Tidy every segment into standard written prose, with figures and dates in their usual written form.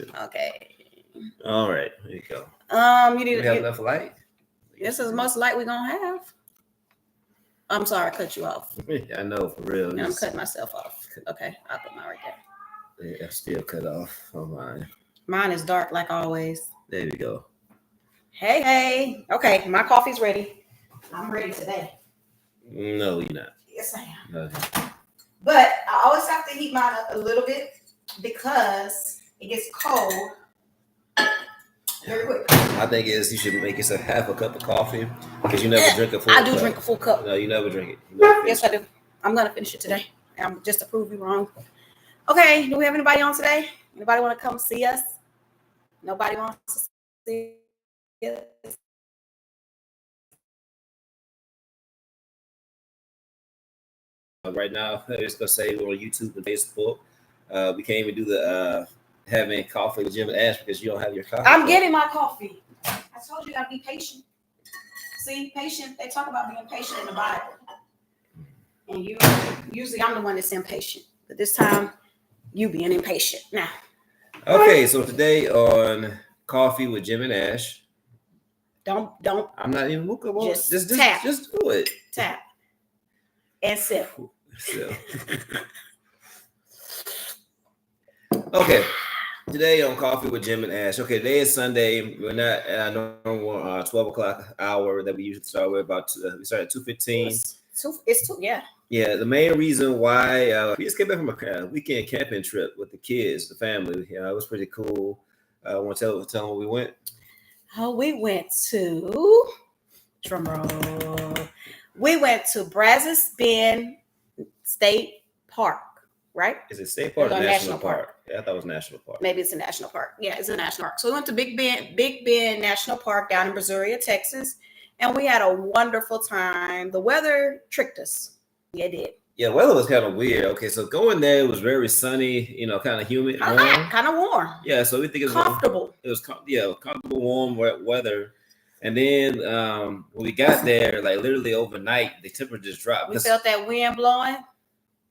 Okay. All right, here you go. You need We have enough light. This is the most light we're gonna have. I'm sorry, I cut you off. I know, for real. And I'm cutting myself off. Okay, I'll put mine right there. Yeah, still cut off on mine. Mine is dark like always. There we go. Hey. Okay, my coffee's ready. I'm ready today. No, you're not. Yes, I am. Okay. But I always have to heat mine up a little bit because it gets cold very quick. My thing is you should make yourself half a cup of coffee because you never drink a full cup. I do drink a full cup. No, you never drink it. Yes, I do. I'm going to finish it today. I'm just to prove you wrong. Okay, do we have anybody on today? Anybody want to come see us? Nobody wants to see us? Right now, I'm just going to say we're on YouTube and Facebook. We can't even do the having coffee with Jim and Ash because you don't have your coffee. I'm getting my coffee. I told you, you got to be patient. See, patient, they talk about being patient in the Bible. And usually I'm the one that's impatient. But this time, you being impatient. Now. Okay, so today on Coffee with Jim and Ash. Don't. I'm not even looking. Just tap. Just do it. Tap. And sip. Okay. Today on Coffee with Jim and Ash. Okay, today is Sunday. We're not at our normal 12 o'clock hour that we usually start with. We start at 2:15. It's 2, yeah. Yeah, the main reason why we just came back from a weekend camping trip with the kids, the family. It was pretty cool. Want to tell them where we went? Oh, we went to drumroll. We went to Brazos Bend State Park, right? Is it State Park or National Park? Yeah, I thought it was National Park. Maybe it's a National Park. Yeah, it's a National Park. So we went to Big Bend National Park down in Brazoria, Texas, and we had a wonderful time. The weather tricked us. Yeah, it did. Yeah, weather was kind of weird. Okay, so going there, it was very sunny, kind of humid, kind of warm. Yeah, so we think it was comfortable. Comfortable, warm weather. And then when we got there, like literally overnight, the temperature just dropped. We felt that wind blowing.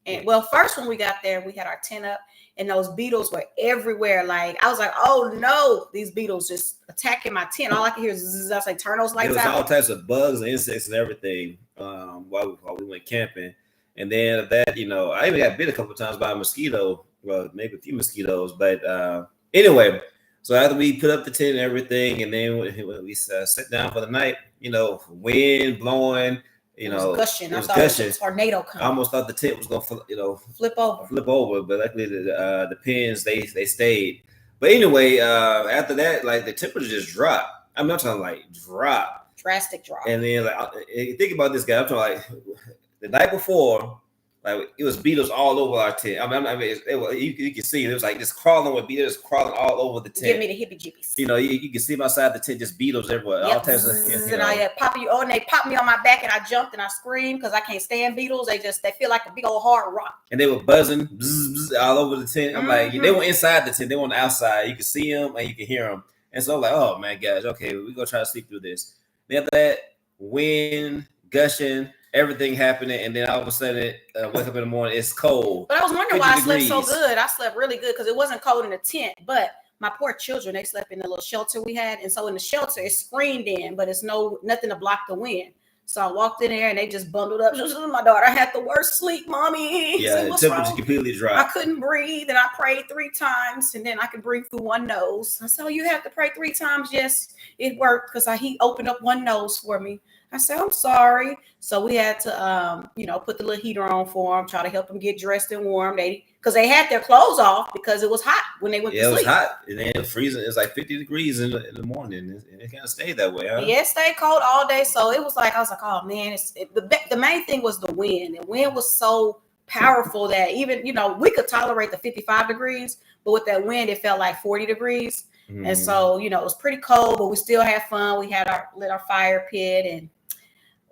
And well, first when we got there, we had our tent up, and those beetles were everywhere. Like I was like, "Oh no, these beetles just attacking my tent!" All I could hear is I was like, "Turn those lights out." There was all types of bugs and insects and everything while we went camping. And then that, I even got bit a couple of times by a mosquito. Well, maybe a few mosquitoes, but anyway. So after we put up the tent and everything, and then when we sat down for the night, wind blowing. It was gushing. I thought it was a tornado coming. I almost thought the tent was gonna, flip over. But luckily, the pins they stayed. But anyway, after that, like the temperature just dropped. I'm not talking like drop, drastic drop. And then think about this guy. I'm talking like the night before, like it was beetles all over our tent. You can see it was like just crawling with beetles crawling all over the tent. Give me the heebie-jeebies. You can see them outside the tent, just beetles everywhere. Yep. All types of. And I pop you and they popped me on my back, and I jumped and I screamed because I can't stand beetles. They feel like a big old hard rock. And they were buzzing all over the tent. I'm like, they were inside the tent. They were on the outside. You could see them and you could hear them. And so I'm like, oh man, guys, okay, we're gonna try to sleep through this. Then after that, wind, gushing. Everything happening, and then all of a sudden, wake up in the morning, it's cold. But I was wondering why I slept so good. I slept really good because it wasn't cold in the tent. But my poor children, they slept in the little shelter we had, and so in the shelter, it's screened in, but it's nothing to block the wind. So I walked in there, and they just bundled up. My daughter had the worst sleep, mommy. Yeah, the temperature completely dropped. I couldn't breathe, and I prayed 3 times, and then I could breathe through one nose. I said, "Oh, you have to pray 3 times." Yes, it worked because he opened up one nose for me. I said, "I'm sorry." So we had to, put the little heater on for them, try to help them get dressed and warm. Because they had their clothes off because it was hot when they went to sleep. Yeah, it was hot. And then freezing. It's like 50 degrees in the morning. And it kind of stayed that way, huh? Yeah, it stayed cold all day. So it was like, I was like, oh, man. The main thing was the wind. The wind was so powerful that even, we could tolerate the 55 degrees. But with that wind, it felt like 40 degrees. Mm. And so, it was pretty cold, but we still had fun. We had lit our fire pit and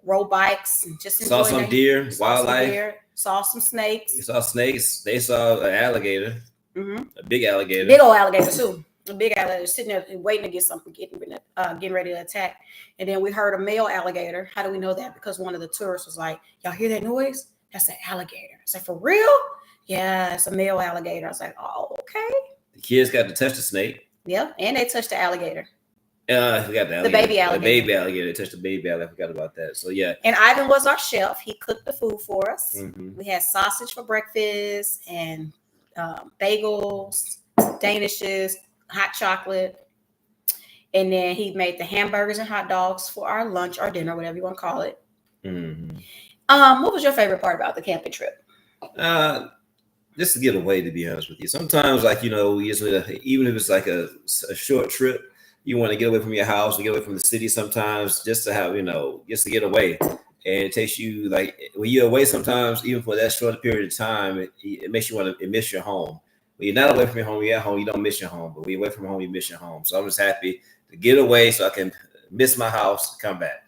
rode bikes and just saw some deer, wildlife. Saw some snakes. You saw snakes. They saw an alligator, a big alligator, big old alligator too. A big alligator sitting there waiting to get something, getting ready to attack. And then we heard a male alligator. How do we know that? Because one of the tourists was like, "Y'all hear that noise? That's an alligator." I said, "For real?" "Yeah, it's a male alligator." I was like, "Oh, okay." The kids got to touch the snake. Yep, and they touched the alligator. I forgot the baby alligator. The baby alligator. They touched the baby alligator. I forgot about that. So yeah. And Ivan was our chef. He cooked the food for us. Mm-hmm. We had sausage for breakfast and bagels, danishes, hot chocolate. And then he made the hamburgers and hot dogs for our lunch or dinner, whatever you want to call it. Mm-hmm. What was your favorite part about the camping trip? Just to get away, to be honest with you. Sometimes, like, we just even if it's like a short trip, you want to get away from your house, to get away from the city sometimes, just to have, just to get away. And it takes you, like, when you're away sometimes, even for that short period of time, it makes you want to miss your home. When you're not away from your home, you're at home, you don't miss your home. But when you're away from home, you miss your home. So I'm just happy to get away so I can miss my house, come back.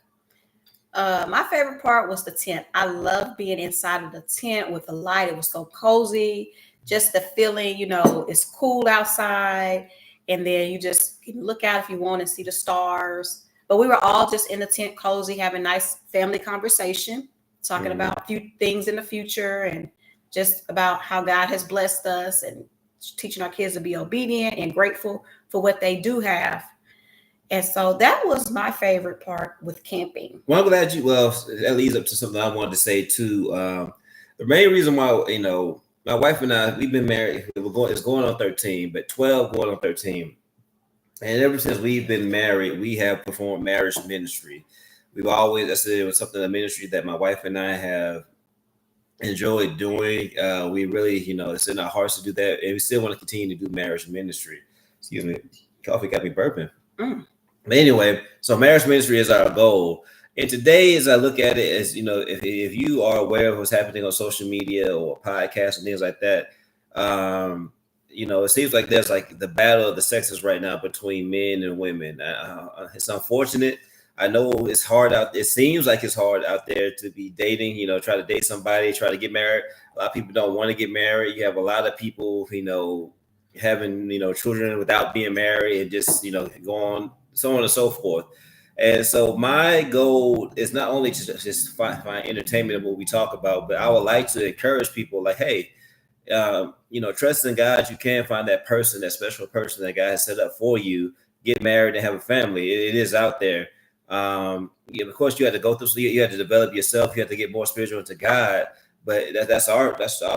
My favorite part was the tent. I loved being inside of the tent with the light. It was so cozy. Just the feeling, it's cool outside. And then you just can look out if you want and see the stars. But we were all just in the tent, cozy, having nice family conversation, talking about a few things in the future and just about how God has blessed us and teaching our kids to be obedient and grateful for what they do have. And so that was my favorite part with camping. Well, I'm glad that leads up to something I wanted to say too. The main reason why, my wife and I, we've been married. It's going on 13, but 12 going on 13. And ever since we've been married, we have performed marriage ministry. We've always, it was something, a ministry that my wife and I have enjoyed doing. We really, it's in our hearts to do that. And we still want to continue to do marriage ministry. Excuse me. Coffee got me burping. But anyway, so marriage ministry is our goal. And today, as I look at it, as if you are aware of what's happening on social media or podcasts and things like that, it seems like there's like the battle of the sexes right now between men and women. It's unfortunate. I know it's hard out. It seems like it's hard out there to be dating. Try to date somebody, try to get married. A lot of people don't want to get married. You have a lot of people, having children without being married and just go on, so on and so forth. And so my goal is not only to just find entertainment in what we talk about, but I would like to encourage people like, hey, trust in God. You can find that person, that special person that God has set up for you. Get married and have a family. It is out there. Of course, you have to go through. So you have to develop yourself. You have to get more spiritual into God. But that's our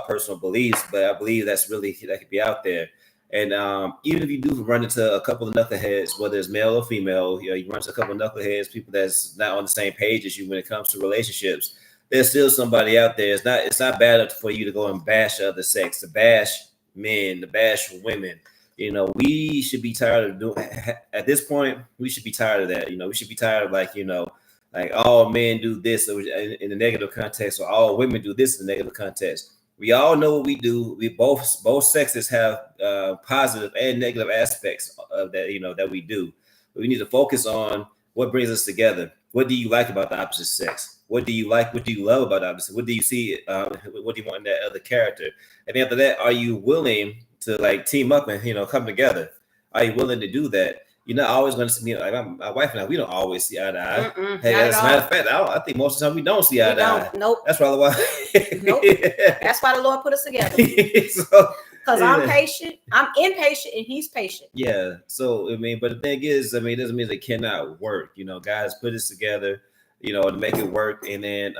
personal beliefs. But I believe that could be out there. And even if you do run into a couple of knuckleheads, whether it's male or female, you run into a couple of knuckleheads, people that's not on the same page as you when it comes to relationships. There's still somebody out there. It's not bad enough for you to go and bash other sex, to bash men, to bash women. We should be tired of doing. At this point, we should be tired of that. We should be tired of like all men do this in the negative context, or all women do this in the negative context. We all know what we do. We both sexes have positive and negative aspects of that, that we do. But we need to focus on what brings us together. What do you like about the opposite sex? What do you like? What do you love about the opposite? What do you see? What do you want in that other character? And after that, are you willing to team up and come together? Are you willing to do that? You're not always going to see, my wife and I, we don't always see eye to eye. Hey, as a matter of fact, I think most of the time we don't see eye to eye. Nope. That's probably why. Nope. That's why the Lord put us together. Because I'm patient, I'm impatient, and He's patient. Yeah. So, but the thing is, it doesn't mean it cannot work. God has put us together, to make it work. And then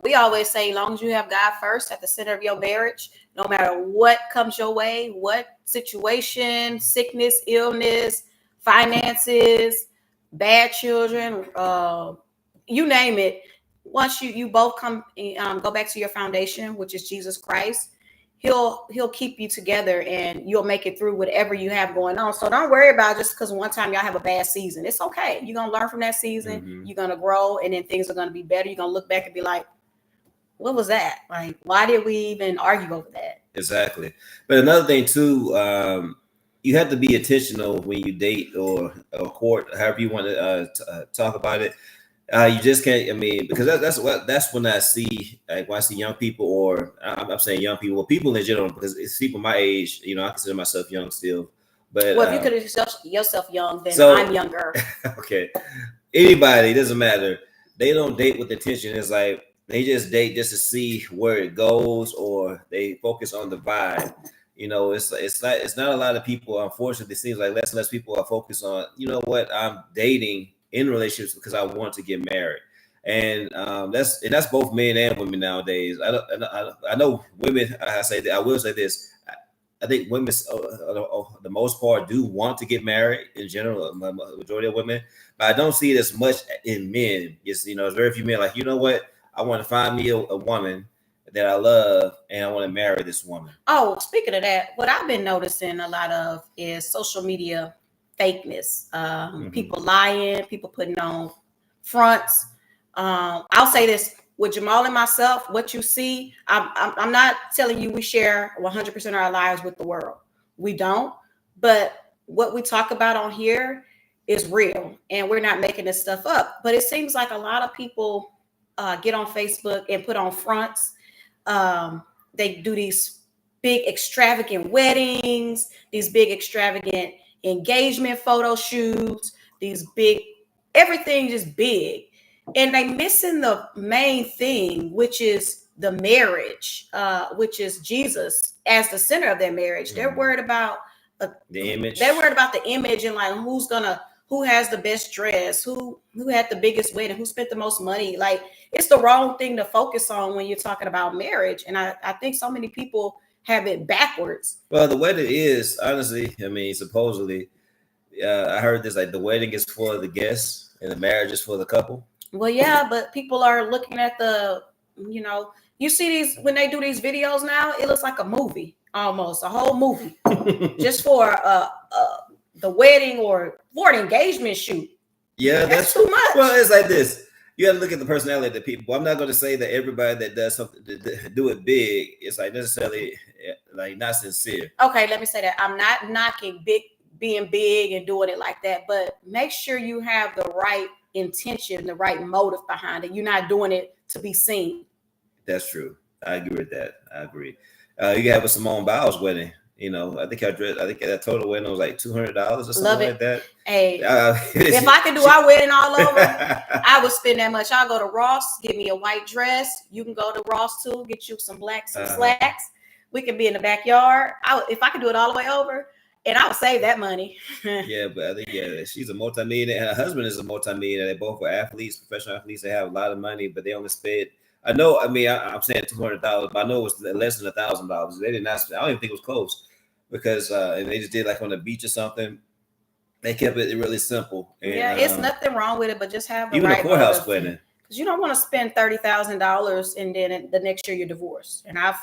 we always say, as long as you have God first at the center of your marriage, no matter what comes your way, what situation, sickness, illness, finances, bad children, you name it. Once you both come go back to your foundation, which is Jesus Christ, he'll keep you together and you'll make it through whatever you have going on. So don't worry about just because one time y'all have a bad season. It's okay. You're going to learn from that season. Mm-hmm. You're going to grow, and then things are going to be better. You're going to look back and be like, what was that? Like, why did we even argue over that? Exactly. But another thing too, you have to be intentional when you date or court, however you want to talk about it. You just can't. Because that's when I see, when I see young people, or I'm saying young people, well, people in general, because it's people my age. I consider myself young still. But if you consider yourself young, then I'm younger. Okay, anybody, it doesn't matter. They don't date with intention. It's like they just date just to see where it goes, or they focus on the vibe. You know, it's not a lot of people. Unfortunately, it seems like less and less people are focused on. You know what? I'm dating in relationships because I want to get married, and that's both men and women nowadays. I know women. I say that I will say this. I think women, the most part, do want to get married in general. Majority of women, but I don't see it as much in men. It's it's very few men like you know what I want to find me a woman that I love and I want to marry this woman. Oh, speaking of that, what I've been noticing a lot of is social media fakeness. People lying, people putting on fronts. I'll say this with Jamal and myself, what you see, I'm not telling you we share 100% of our lives with the world. We don't. But what we talk about on here is real and we're not making this stuff up. But it seems like a lot of people get on Facebook and put on fronts. They do these big extravagant weddings, these big extravagant engagement photo shoots, these big everything just big, and they missing the main thing, which is the marriage, which is Jesus as the center of their marriage. They're worried about the image. They're worried about the image and like who has the best dress, who had the biggest wedding, who spent the most money. Like it's the wrong thing to focus on when you're talking about marriage. And I think so many people have it backwards. Well, the wedding is honestly, I mean, supposedly, I heard this like the wedding is for the guests and the marriage is for the couple. Well, yeah, but people are looking at you see these when they do these videos now, it looks like a movie, almost a whole movie, just for the wedding or for an engagement shoot. Yeah, that's too much. Well, it's like this. You got to look at the personality of the people. I'm not going to say that everybody that does something do it big is like necessarily like not sincere. Okay, let me say that I'm not knocking being big and doing it like that, but make sure you have the right intention, the right motive behind it. You're not doing it to be seen. That's true. I agree with that. I agree. You have a Simone Biles wedding. You know, I think that total wedding was like $200 or something like that. Hey, if I could do our wedding all over, I would spend that much. I'll go to Ross, get me a white dress. You can go to Ross too, get you some slacks. We can be in the backyard. If I could do it all the way over, and I would save that money. Yeah, but I think she's a multimillionaire, and her husband is a multimillionaire. They both were athletes, professional athletes. They have a lot of money, but they only spent. I'm saying $200, but I know it was less than $1,000. They did not spend. I don't even think it was close because and they just did like on the beach or something. They kept it really simple. And, it's nothing wrong with it, but just have the even right a courthouse wedding. Because you don't want to spend $30,000 and then the next year you're divorced. And I've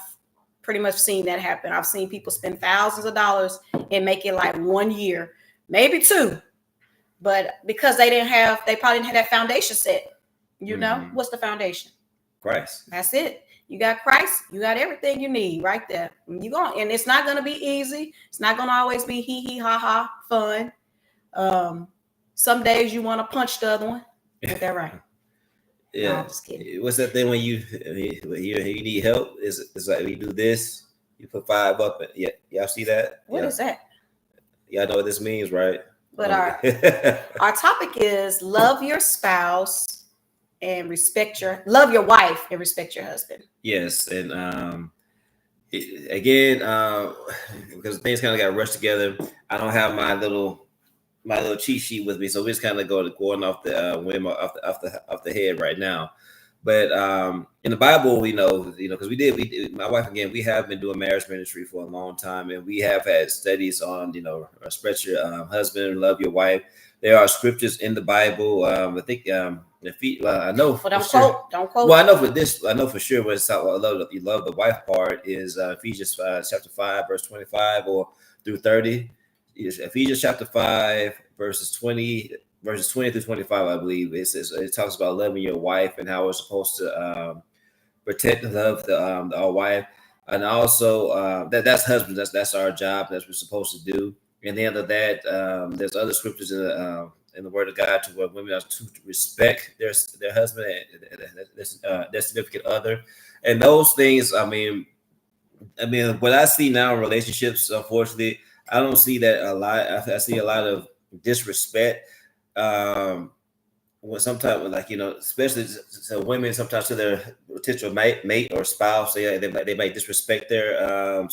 pretty much seen that happen. I've seen people spend thousands of dollars and make it like 1 year, maybe 2, but because they probably didn't have that foundation set. You know, what's the foundation? Christ. That's it. You got Christ. You got everything you need right there. And it's not going to be easy. It's not going to always be hee hee ha ha fun. Some days you want to punch the other one. Is that right? Yeah. No, I'm just kidding. What's that thing when you need help? It's like you do this, you put 5 up. Yeah, y'all see that? What is that? Y'all know what this means, right? But our topic is love your spouse and love your wife and respect your husband. Yes, and because things kind of got rushed together, I don't have my little cheat sheet with me, so we're just kind of going off the whim off the head right now. But in the Bible, we know, because my wife again, we have been doing marriage ministry for a long time, and we have had studies on, respect your husband, love your wife. There are scriptures in the Bible. I think I know. Well, don't quote. Well, I know for sure. When it's you love the wife part is Ephesians chapter 5 verse 25 or through 30. Ephesians chapter 5 verses 20 through 25, I believe. It talks about loving your wife and how we're supposed to protect and love our wife, and also that's husbands. That's our job. That's what we're supposed to do. And the end of that, there's other scriptures in the Word of God to where women are to respect their husband and their significant other, and those things. I mean, what I see now in relationships, unfortunately, I don't see that a lot. I see a lot of disrespect. when sometimes, like, especially so women sometimes to their potential mate or spouse, they might disrespect their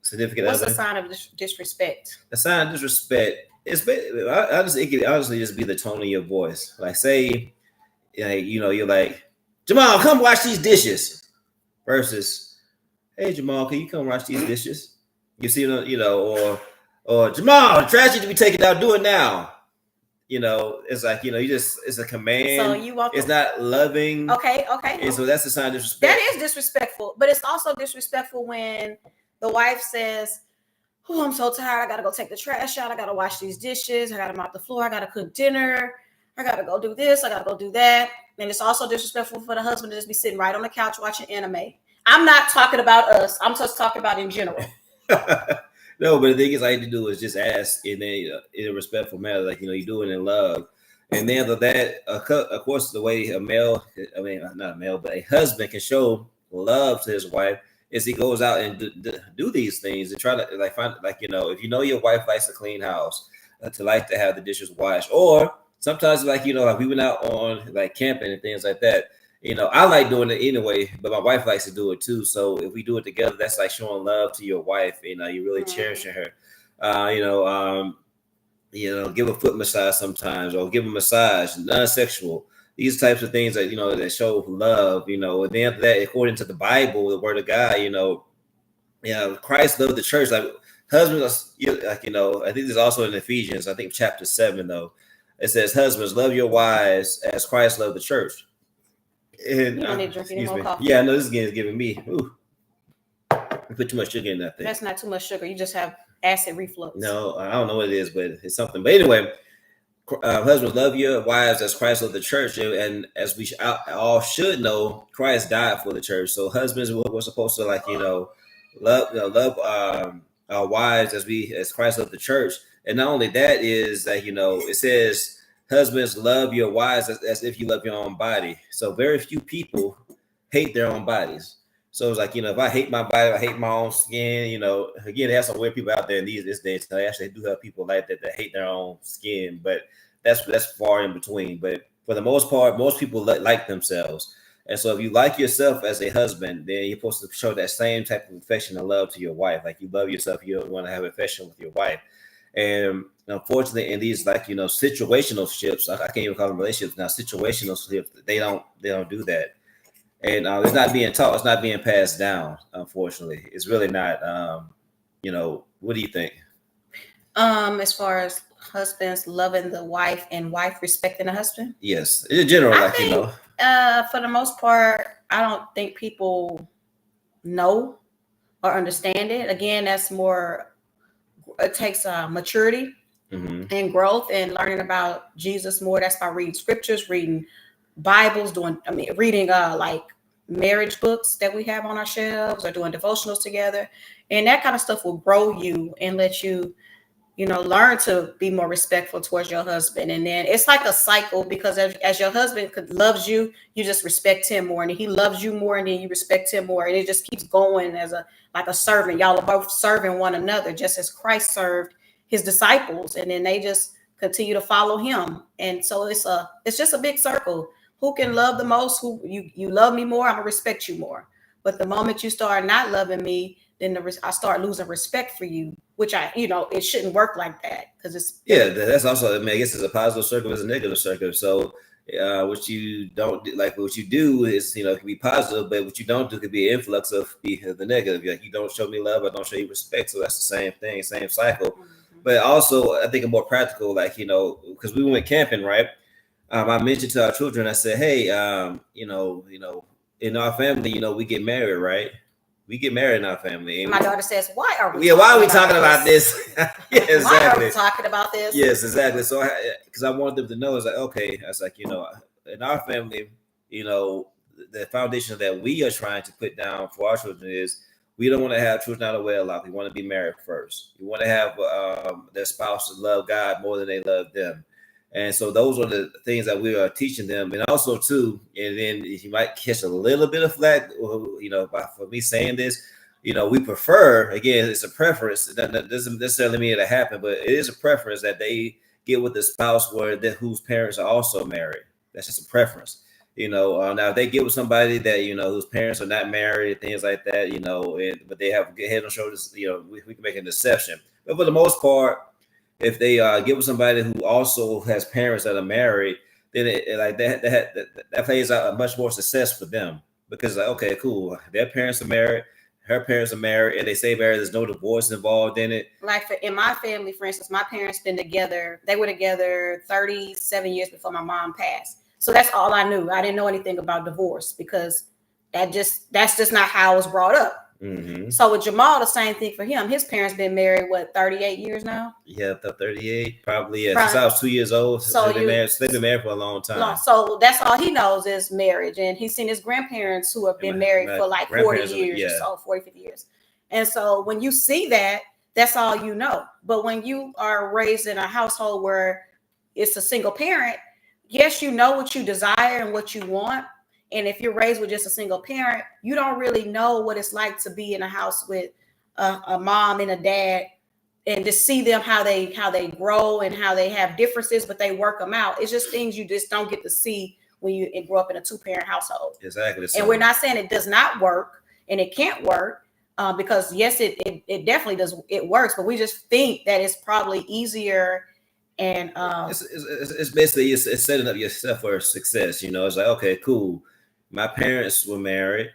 significant What's other. a sign of disrespect? A sign of disrespect it could honestly just be the tone of your voice. Like, say, you're like, Jamal, come wash these dishes, versus, hey Jamal, can you come wash these dishes? You see, or Jamal, the trash needs to be taken out. Do it now. It's like, it's a command. So you want it's not loving. Okay. And so that's a sign of disrespect. That is disrespectful, but it's also disrespectful when the wife says, "Oh, I'm so tired. I gotta go take the trash out. I gotta wash these dishes. I gotta mop the floor. I gotta cook dinner. I gotta go do this. I gotta go do that." And it's also disrespectful for the husband to just be sitting right on the couch watching anime. I'm not talking about us. I'm just talking about in general. No, but the thing is, all you have to do is just ask in a respectful manner, like, you do it in love. And then after that, of course, the way not a male, but a husband can show love to his wife is he goes out and do these things and try to, like, find, like, if your wife likes to clean house, to like to have the dishes washed, or sometimes, like, like we went out on, like, camping and things like that. I like doing it anyway, but my wife likes to do it too. So if we do it together, that's like showing love to your wife. You're really cherishing her. Give a foot massage sometimes, or give a massage, non-sexual. These types of things that that show love. And then after that, according to the Bible, the Word of God, Christ loved the church. Like, husbands, like, I think there's also in Ephesians, I think chapter 7 though, it says, "Husbands, love your wives as Christ loved the church." And you don't need to drink any more coffee. Yeah, I know this again is giving me. I put too much sugar in that thing. That's not too much sugar. You just have acid reflux. No, I don't know what it is, but it's something. But anyway, husbands, love your wives as Christ loved the church, and as we all should know, Christ died for the church. So husbands, we're supposed to, like, love our wives as Christ loved the church. And not only that is that, it says, husbands, love your wives as if you love your own body. So very few people hate their own bodies. So it's like, if I hate my body, I hate my own skin, again, there's some weird people out there in these days. I actually do have people like that hate their own skin, but that's far in between. But for the most part, most people like themselves. And so if you like yourself as a husband, then you're supposed to show that same type of affection and love to your wife. Like, you love yourself, you don't want to have affection with your wife. And unfortunately, in these, like, situational ships, I can't even call them relationships now. Situational ships, they don't do that, and it's not being taught. It's not being passed down. Unfortunately, it's really not. What do you think? As far as husbands loving the wife and wife respecting the husband, yes, in general, I think, for the most part, I don't think people know or understand it. Again, that's more. It takes maturity and growth and learning about Jesus more. That's by reading scriptures, reading Bibles, reading like marriage books that we have on our shelves, or doing devotionals together. And that kind of stuff will grow you and let you, learn to be more respectful towards your husband. And then it's like a cycle, because as your husband loves you, you just respect him more, and he loves you more, and then you respect him more. And it just keeps going as like a servant. Y'all are both serving one another, just as Christ served his disciples, and then they just continue to follow him. And so it's just a big circle. Who can love the most? Who you love me more, I'm gonna respect you more. But the moment you start not loving me, then I start losing respect for you, which it shouldn't work like that, because it's that's also, I guess it's a positive circle, it's a negative circle. So what you don't like, what you do is, it can be positive, but what you don't do could be an influx of the negative. Like, you don't show me love, I don't show you respect. So that's the same thing, same cycle. But also, I think a more practical, like, because we went camping, right? I mentioned to our children, I said, hey, in our family, we get married, right? We get married in our family. And my daughter says, why are we talking about this? Yeah, exactly. Why are we talking about this? Yes, exactly. So because I wanted them to know, it's like, okay, I was like, in our family, the foundation that we are trying to put down for our children is, we don't want to have children out of wedlock. We want to be married first. We want to have their spouses love God more than they love them. And so those are the things that we are teaching them. And also too, and then you might catch a little bit of flack, for me saying this, we prefer, again, it's a preference. That doesn't necessarily mean it'll happen, but it is a preference that they get with a spouse whose parents are also married. That's just a preference. Now if they get with somebody that whose parents are not married, things like that, but they have good head and shoulders, we can make an exception. But for the most part, if they get with somebody who also has parents that are married, then that plays out a much more success for them, because okay, cool, their parents are married, her parents are married, and they say married, there's no divorce involved in it. Like in my family, for instance, my parents been together. They were together 37 years before my mom passed. So that's all I knew. I didn't know anything about divorce because that's just not how I was brought up. Mm-hmm. So with Jamal, the same thing for him. His parents been married 38 years now. Yeah, 38 probably. Yeah, since I was 2 years old. So they've been married for a long time. So that's all he knows is marriage, and he's seen his grandparents who have been married for like 40 years or so, 40, 50 years. And so when you see that, that's all you know. But when you are raised in a household where it's a single parent, yes, you know what you desire and what you want. And if you're raised with just a single parent, you don't really know what it's like to be in a house with a mom and a dad, and to see them how they grow and how they have differences, but they work them out. It's just things you just don't get to see when you grow up in a 2-parent household. Exactly. And we're not saying it does not work and it can't work, because yes, it definitely does. It works, but we just think that it's probably easier. And it's basically it's setting up yourself for success. It's like, okay, cool. My parents were married.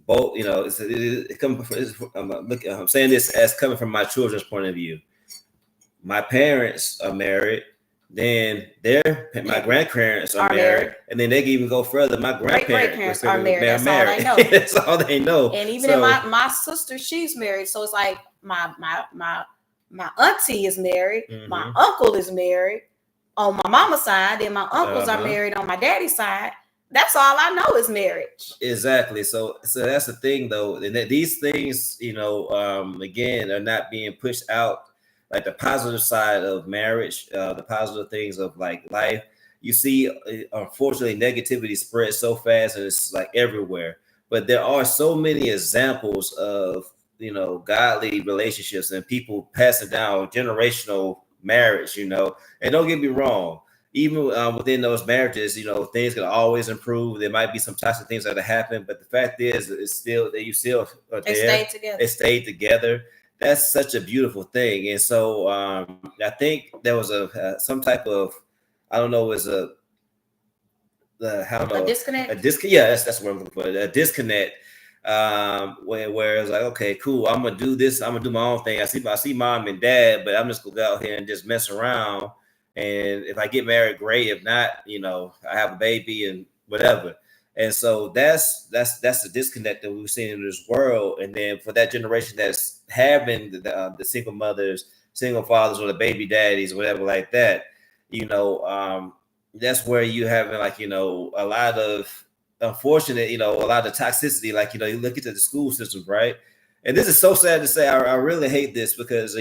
Both, I'm saying this as coming from my children's point of view. My parents are married. Then my grandparents are married, and then they can even go further. My grandparents are married. That's all they know. That's all they know. And even in my sister, she's married. So it's like my auntie is married. Mm-hmm. My uncle is married on my mama's side, and my uncles are married on my daddy's side. That's all I know is marriage. Exactly. So that's the thing, though, and that these things, again, are not being pushed out, like the positive side of marriage, the positive things of like life. You see, unfortunately, negativity spreads so fast, and it's like everywhere. But there are so many examples of godly relationships and people passing down generational marriage. And don't get me wrong. Even within those marriages, things can always improve. There might be some toxic things that happen, but the fact is, it's still that you still are there. They stayed together. That's such a beautiful thing. And so I think there was some type of, I don't know, a disconnect. Yeah, that's what I'm looking for. A disconnect. Where it's like, okay, cool, I'm gonna do this. I'm gonna do my own thing. I see mom and dad, but I'm just gonna go out here and just mess around. And if I get married, great. If not, I have a baby and whatever. And so that's the disconnect that we've seen in this world. And then for that generation that's having the single mothers, single fathers, or the baby daddies, whatever like that, that's where you having like, a lot of unfortunate, a lot of toxicity. Like, you look into the school systems, right? And this is so sad to say. I really hate this because,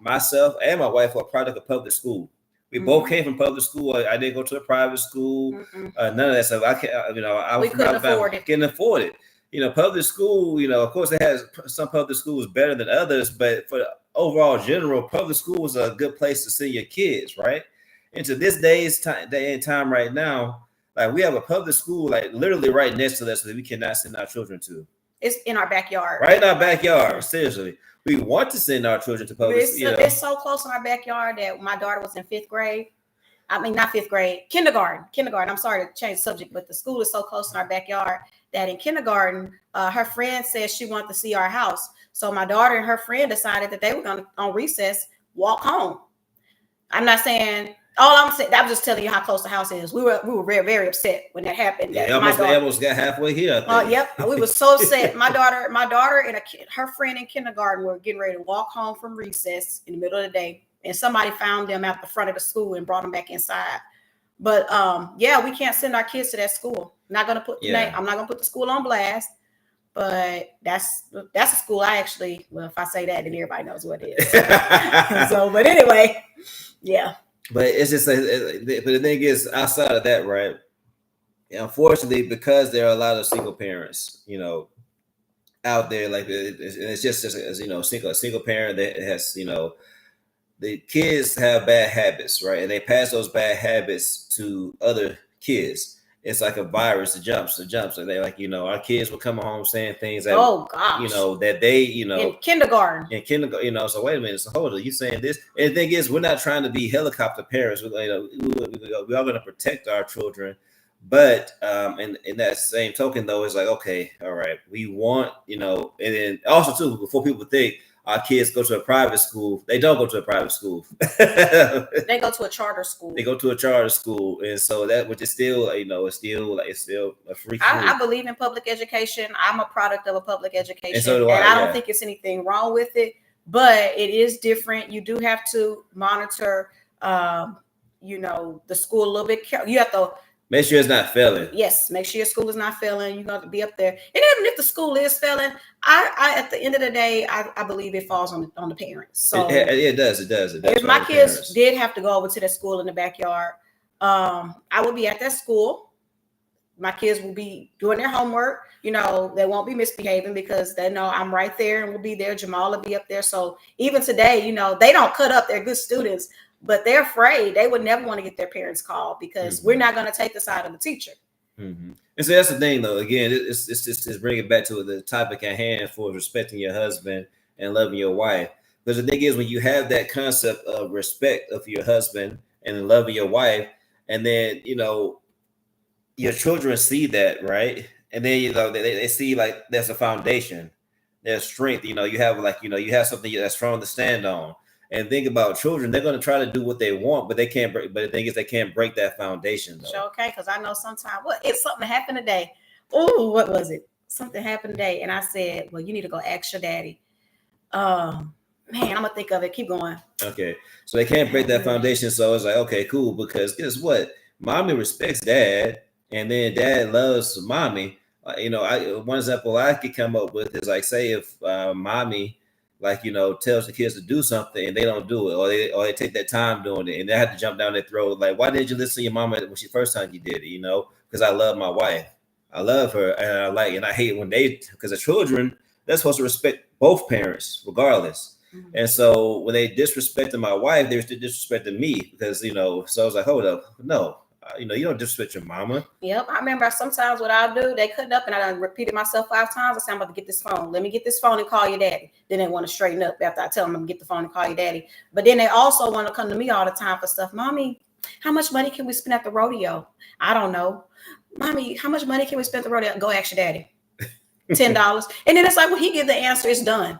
myself and my wife are a product of public school. We both came from public school. I didn't go to a private school. None of that stuff. I can't. We couldn't afford it. Couldn't afford it. Public school. Of course, it has some public schools better than others, but for overall general, public school is a good place to send your kids, right? Into this day and time right now, like we have a public school like literally right next to us that we cannot send our children to. It's in our backyard. Right in our backyard. Seriously. We want to send our children to public school. It's so close in our backyard that my daughter was in 5th grade. I mean, not 5th grade, kindergarten. I'm sorry to change the subject, but the school is so close in our backyard that in kindergarten, her friend said she wanted to see our house. So my daughter and her friend decided that they were going to, on recess, walk home. I'm not saying, I'm just telling you how close the house is. We were very, very upset when that happened. Yeah, almost got halfway here. Yep, we were so upset. My daughter and her friend in kindergarten were getting ready to walk home from recess in the middle of the day, and somebody found them at the front of the school and brought them back inside. But we can't send our kids to that school. I'm not gonna put the school on blast, but that's a school I actually. Well, if I say that, then everybody knows what it is. So, but anyway, yeah. But it's just but the thing is, outside of that, right? Unfortunately, because there are a lot of single parents, out there, like it's just as a single parent that has the kids have bad habits, right? And they pass those bad habits to other kids. It's like a virus. It jumps. And they like, our kids will come home saying things that, Oh gosh. that they, in kindergarten. So wait a minute. So hold on. You saying this? And the thing is, we're not trying to be helicopter parents. We are going to protect our children. But in that same token, though, it's like, okay, all right, we want, and then also too, before people think our kids go to a private school, they don't go to a private school. They go to a charter school. They go to a charter school, and so that, which is still, it's still a free. I believe in public education. I'm a product of a public education, and, so I don't think it's anything wrong with it. But it is different. You do have to monitor, the school a little bit. You have to. Make sure it's not failing. Yes, make sure your school is not failing. You're going to be up there. And even if the school is failing, I at the end of the day, I believe it falls on the parents. So it does. It does. If my kids did have to go over to that school in the backyard, I would be at that school. My kids will be doing their homework. They won't be misbehaving because they know I'm right there and will be there. Jamal will be up there. So even today, they don't cut up. They're good students. But they're afraid. They would never want to get their parents called because we're not going to take the side of the teacher. Mm-hmm. And so that's the thing, though. Again, it's just bring it back to the topic at hand for respecting your husband and loving your wife. Because the thing is, when you have that concept of respect of your husband and loving your wife, and then your children see that, right? And then they see like there's a foundation, there's strength. You have something that's strong to stand on. And think about children; they're going to try to do what they want, but they can't break. But the thing is, they can't break that foundation. Though. Sure, okay, because I know sometimes it's something happened today. Oh, what was it? Something happened today, and I said, "Well, you need to go ask your daddy." Man, I'm gonna think of it. Keep going. Okay, so they can't break that foundation. So it's like, okay, cool. Because guess what? Mommy respects dad, and then dad loves mommy. One example I could come up with is like, say if mommy, tells the kids to do something and they don't do it, or they take their time doing it, and they have to jump down their throat. Like, why didn't you listen to your mama when she first time you did it? Because I love my wife, I love her, and I hate when because the children, they're supposed to respect both parents regardless. Mm-hmm. And so when they disrespected my wife, they're disrespecting me because So I was like, hold up, no. You don't disrespect your mama. Yep. I remember sometimes what I'll do, they cut up and I done repeated myself 5 times. I said, I'm about to get this phone. Let me get this phone and call your daddy. Then they want to straighten up after I tell them I'm going to get the phone and call your daddy. But then they also want to come to me all the time for stuff. Mommy, how much money can we spend at the rodeo? I don't know. Mommy, how much money can we spend at the rodeo? Go ask your daddy. $10. And then it's like, when he give the answer, it's done.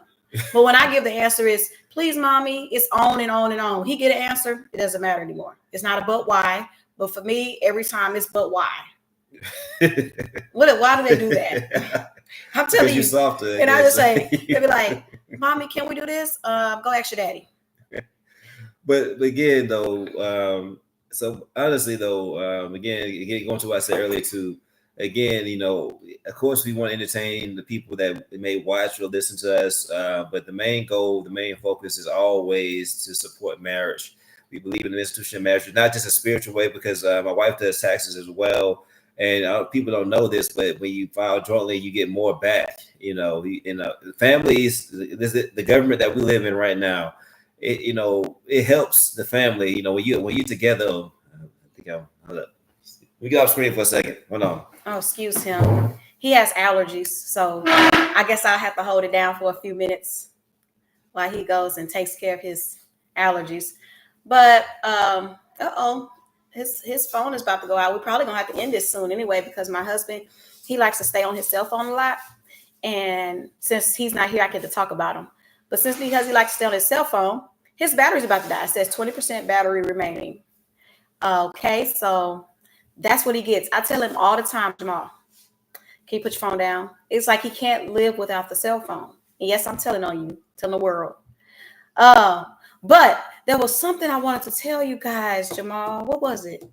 But when I give the answer is, please, mommy, it's on and on and on. He get an answer, it doesn't matter anymore. It's not about why. But for me, every time it's but why. Why do they do that? I'm telling you. Softer, and I just say, they be like, mommy, can we do this? Go ask your daddy. But again, though, so honestly, though, again, going to what I said earlier too, again, of course we want to entertain the people that may watch or listen to us. But the main goal, the main focus is always to support marriage. We believe in the institution of marriage, not just a spiritual way, because my wife does taxes as well. And people don't know this, but when you file jointly, you get more back. Families, the government that we live in right now, it helps the family. When you together. Hold up. We get off screen for a second. Hold on. Oh, excuse him. He has allergies, so I guess I'll have to hold it down for a few minutes while he goes and takes care of his allergies. But his phone is about to go out. We're probably gonna have to end this soon anyway, because my husband, he likes to stay on his cell phone a lot, and since he's not here, I get to talk about him. But because he likes to stay on his cell phone, his battery's about to die. It says 20% battery remaining. Okay, so that's what he gets. I tell him all the time, Jamal, can you put your phone down? It's like he can't live without the cell phone. And yes, I'm telling on you, telling the world. But there was something I wanted to tell you guys, Jamal. What was it?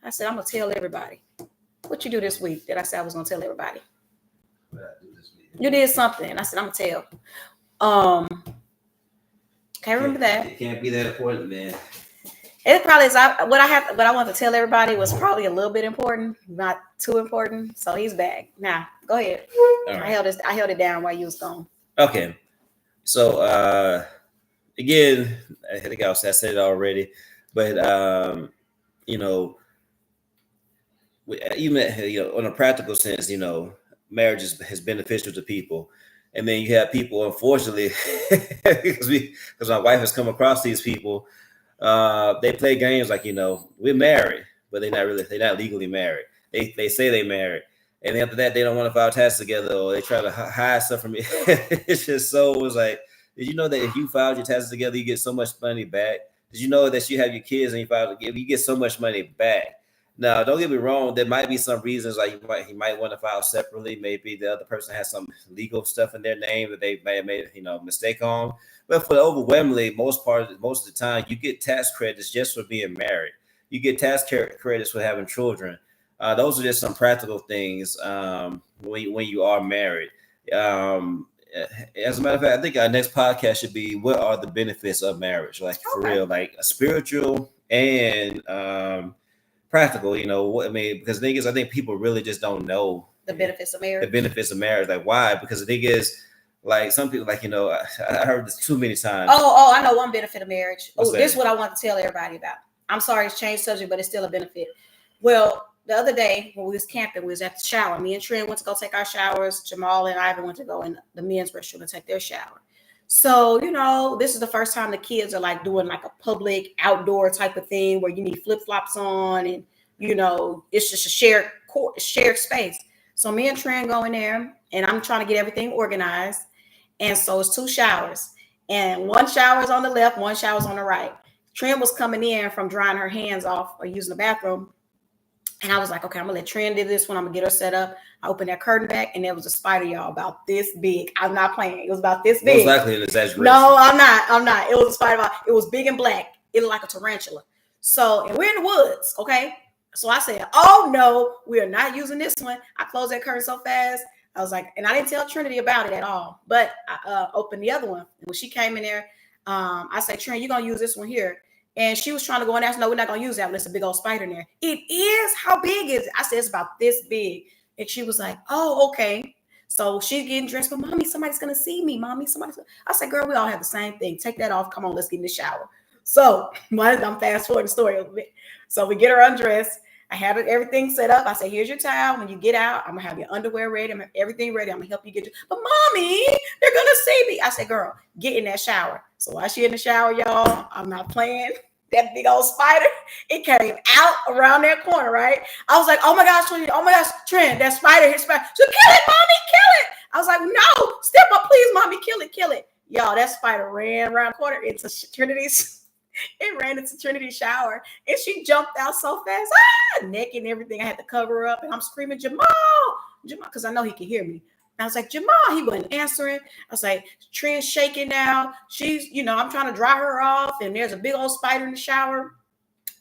I said, I'm going to tell everybody. What you do this week that I said I was going to tell everybody? You did something. I said, I'm going to tell. Can't remember that. It can't be that important, man. It probably is. What I want to tell everybody was probably a little bit important, not too important. So he's back. Now, go ahead. All right. I held it down while you was gone. Okay. So, again, I think I said it already, but you know, even on a practical sense, marriage is beneficial to people, and then you have people, unfortunately, because my wife has come across these people, they play games like we're married, but they're not legally married. They say they married, and then after that they don't want to file taxes together, or they try to hide stuff from me. It's just so it was like, did you know that if you filed your taxes together, you get so much money back? Did you know that you have your kids and you get so much money back? Now, don't get me wrong. There might be some reasons like he might want to file separately. Maybe the other person has some legal stuff in their name that they may have made mistake on. But for the overwhelmingly most of the time, you get tax credits just for being married. You get credits for having children. Those are just some practical things when you are married. As a matter of fact, I think our next podcast should be what are the benefits of marriage, like for real, like a spiritual and practical. What I mean, because the thing is, I think people really just don't know the benefits of marriage. The benefits of marriage, like why? Because the thing is, like some people, like I heard this too many times. Oh, I know one benefit of marriage. This is what I want to tell everybody about. I'm sorry, it's changed subject, but it's still a benefit. Well, the other day when we was camping, we was at the shower. Me and Trent went to go take our showers. Jamal and Ivan went to go in the men's restroom to take their shower. So, this is the first time the kids are like doing like a public outdoor type of thing where you need flip-flops on and, it's just a shared space. So me and Trent go in there and I'm trying to get everything organized. And so it's 2 showers and one shower is on the left, one shower is on the right. Trent was coming in from drying her hands off or using the bathroom. And I was like, okay, I'm going to let Trent do this one. I'm going to get her set up. I opened that curtain back, and there was a spider, y'all, about this big. I'm not playing. It was about this big. Most likely an exaggeration. No, I'm not. It was a spider. It was big and black. It looked like a tarantula. So, and we're in the woods, okay? So I said, oh, no, we are not using this one. I closed that curtain so fast. I was like, and I didn't tell Trinity about it at all. But I opened the other one. And when she came in there, I said, Trent, you're going to use this one here. And she was trying to go and ask, no, we're not going to use that one. It's a big old spider in there. It is? How big is it? I said, it's about this big. And she was like, oh, okay. So she's getting dressed, but mommy, somebody's going to see me. Mommy, I said, girl, we all have the same thing. Take that off. Come on, let's get in the shower. So I'm fast forwarding the story a little bit. So we get her undressed. I had everything set up. I said, here's your towel. When you get out, I'm going to have your underwear ready. I'm going to have everything ready. I'm going to help you get but mommy, they're going to see me. I said, girl, get in that shower. So while she in the shower, y'all, I'm not playing. That big old spider, it came out around that corner, right? I was like, oh my gosh, Trent, that spider hit spider. So kill it, mommy, kill it. I was like, no, step up, please, mommy, kill it. Y'all, that spider ran around the corner into Trinity's. It ran into Trinity's shower, and she jumped out so fast, naked and everything. I had to cover her up, and I'm screaming, Jamal, because I know he can hear me. I was like, Jamal, he wasn't answering. I was like, Trent's shaking now. She's, I'm trying to dry her off, and there's a big old spider in the shower.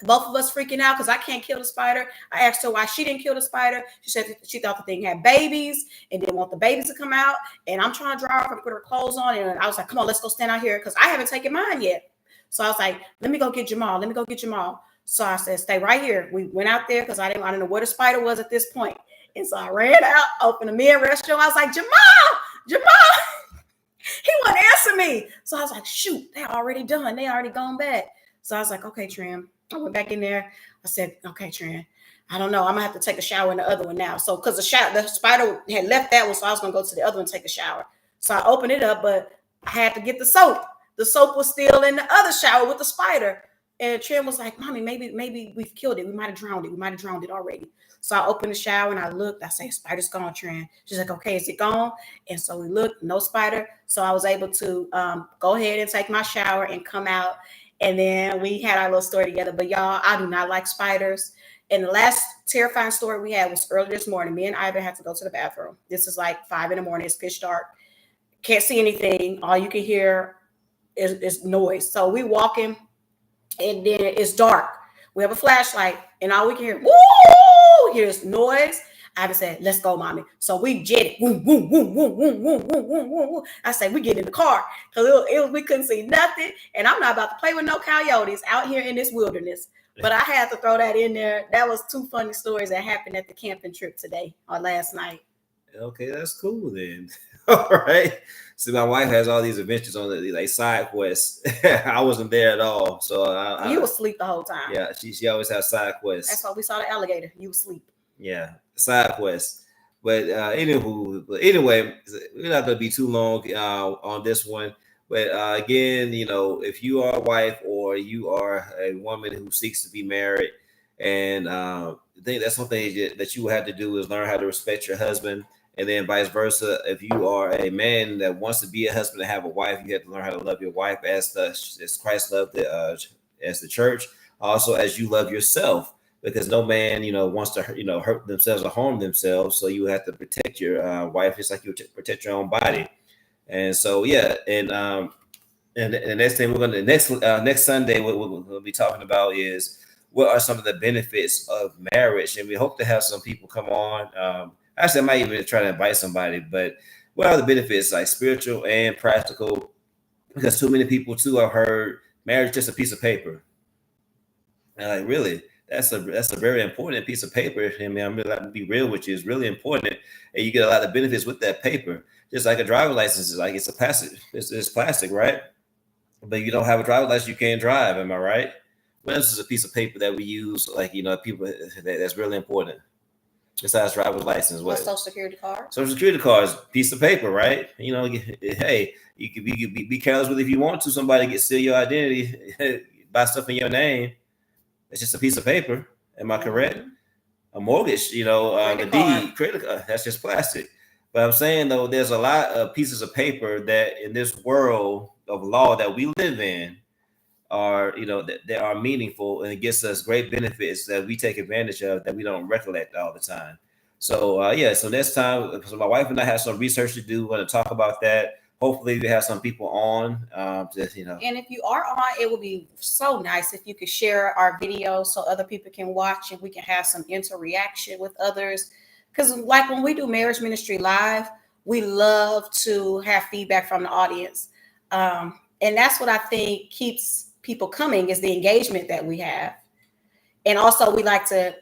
Both of us freaking out because I can't kill the spider. I asked her why she didn't kill the spider. She said she thought the thing had babies and didn't want the babies to come out. And I'm trying to dry her off and put her clothes on. And I was like, come on, let's go stand out here because I haven't taken mine yet. So I was like, let me go get Jamal. So I said, stay right here. We went out there because I didn't know where the spider was at this point. And so I ran out, opened the men's restroom. I was like, Jamal, he wouldn't answer me. So I was like, shoot, they're already done. They already gone back. So I was like, okay, Trent. I went back in there. I said, okay, Trent, I don't know. I'm going to have to take a shower in the other one now. So because the spider had left that one, so I was going to go to the other one and take a shower. So I opened it up, but I had to get the soap. The soap was still in the other shower with the spider. And Trent was like, mommy, maybe we've killed it. We might have drowned it already. So I opened the shower and I looked. I said, spider's gone, Trent. She's like, okay, is it gone? And so we looked, no spider. So I was able to go ahead and take my shower and come out. And then we had our little story together. But y'all, I do not like spiders. And the last terrifying story we had was early this morning. Me and Ivan had to go to the bathroom. This is like 5 a.m. It's pitch dark. Can't see anything. All you can hear is noise. So we walking and then it's dark. We have a flashlight and all we can hear, woo, here's noise. Ivan said, let's go, mommy. So we jetted. Boom, boom, boom, boom, boom, boom, boom, boom, boom, boom. I said, we get in the car because we couldn't see nothing. And I'm not about to play with no coyotes out here in this wilderness. But I had to throw that in there. That was 2 funny stories that happened at the camping trip today or last night. Okay, that's cool then. All right. So my wife has all these adventures on the like side quests. I wasn't there at all, so You was asleep the whole time. Yeah, she always has side quests. That's why we saw the alligator. You was asleep. Yeah, side quests. But anyway, we're not gonna be too long on this one. But again, if you are a wife or you are a woman who seeks to be married, and I think that's something that you will have to do is learn how to respect your husband. And then vice versa, if you are a man that wants to be a husband and have a wife, you have to learn how to love your wife as Christ loved as the church, also as you love yourself, because no man, wants to hurt themselves or harm themselves. So you have to protect your wife just like you protect your own body. And so and the next thing next Sunday we'll be talking about is what are some of the benefits of marriage, and we hope to have some people come on. Actually, I might even try to invite somebody, but what are the benefits, like spiritual and practical? Because too many people too have heard marriage just a piece of paper. And like, really, that's a very important piece of paper. I mean, I'm really like to be real with you. It's really important, and you get a lot of benefits with that paper. Just like a driver's license is like it's a plastic, it's plastic, right? But you don't have a driver's license, you can't drive. Am I right? Well, this is a piece of paper that we use, like people that's really important. Besides driver's license, what? Social security card. Social security card is a piece of paper, right? Hey, you could be careless with it if you want to. Somebody steal your identity, buy stuff in your name. It's just a piece of paper. Am I correct? A mortgage, the deed, credit card, that's just plastic. But I'm saying though, there's a lot of pieces of paper that in this world of law that we live in are, that are meaningful, and it gets us great benefits that we take advantage of that we don't recollect all the time. So so next time, so my wife and I have some research to do. We're going to talk about that. Hopefully we have some people on. And if you are on, it would be so nice if you could share our video so other people can watch and we can have some interaction with others. Because like when we do Marriage Ministry Live, we love to have feedback from the audience. And that's what I think keeps people coming, is the engagement that we have. And also we like to,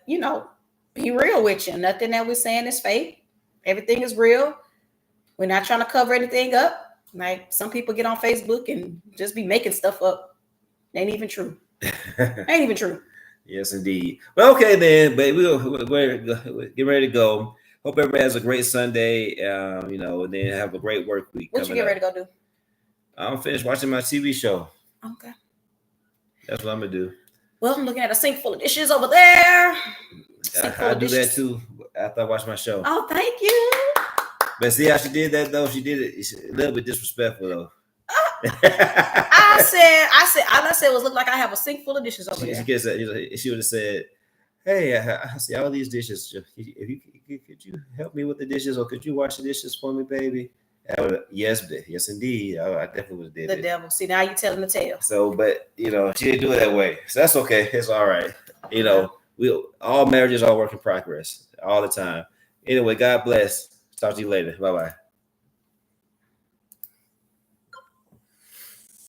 be real with you. Nothing that we're saying is fake. Everything is real. We're not trying to cover anything up. Like some people get on Facebook and just be making stuff up. Ain't even true. Ain't even true. Yes, indeed. Well, okay then, but we're get ready to go. Hope everybody has a great Sunday. And then have a great work week. What you get ready to go do? I'm finished watching my TV show. Okay. That's what I'm gonna do. Well, I'm looking at a sink full of dishes over there. I do that too after I watch my show. Oh, thank you. But see how she did that though? She did it a little bit disrespectful though. I said, all I said was look like I have a sink full of dishes over there. She would have said, "Hey, I see all these dishes. Could you help me with the dishes, or could you wash the dishes for me, baby?" Yes, indeed. I definitely would have did the it. The devil. See, now you telling the tale. So, but she didn't do it that way. So that's okay. It's all right. We all marriages are work in progress all the time. Anyway, God bless. Talk to you later. Bye-bye.